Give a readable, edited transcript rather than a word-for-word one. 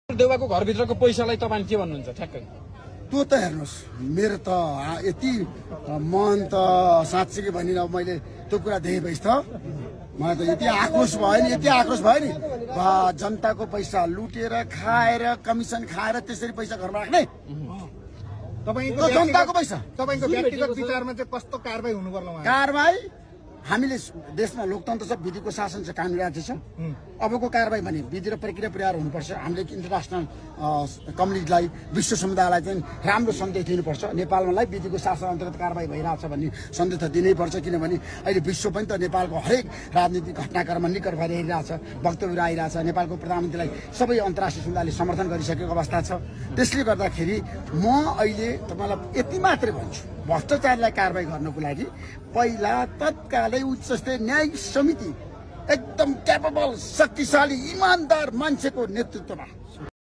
देउवाको घरभित्रको पैसालाई तपाईले के भन्नुहुन्छ ठ्याक्कै? त्यो त हेर्नुहोस्, मेरो त यति मन त साँच्चै भनिन, अब मैले त्यो कुरा देखेपछि त मलाई त यति आक्रोश भयो नि, जनताको पैसा लुटेर खाएर कमिसन खाएर त्यसरी पैसा घरमा राख्ने तपाईको जनताको पैसा। तपाईको व्यक्तिगत विचारमा चाहिँ कस्तो कारबाही हुनु पर्ला? कारबाही हामीले देशमा लोकतन्त्र छ, विधिको शासन छ, कानुन राज्य छ। अबको कारबाही भने विधि र प्रक्रिया पुर्याएर हुनुपर्छ। हामीले इन्टरनेसनल कम्युनिटीलाई, विश्व समुदायलाई चाहिँ राम्रो सन्देश दिनुपर्छ। नेपालमालाई विधिको शासन अन्तर्गत कारबाही भइरहेछ भन्ने सन्देश त दिनैपर्छ, किनभने अहिले विश्व पनि त नेपालको हरेक राजनीतिक घटनाक्रममा निकट भएर हेरिरहेछ, वक्तव्यहरू आइरहेछ। नेपालको प्रधानमन्त्रीलाई सबै अन्तर्राष्ट्रिय समुदायले समर्थन गरिसकेको अवस्था छ। त्यसले गर्दाखेरि म अहिले तपाईँलाई यति मात्रै भन्छु, भ्रष्टाचारलाई कारबाही गर्नको लागि पहिला तत्कालै उच्च स्तरीय न्यायिक समिति एकदम क्यापेबल, शक्तिशाली, इमानदार मान्छेको नेतृत्वमा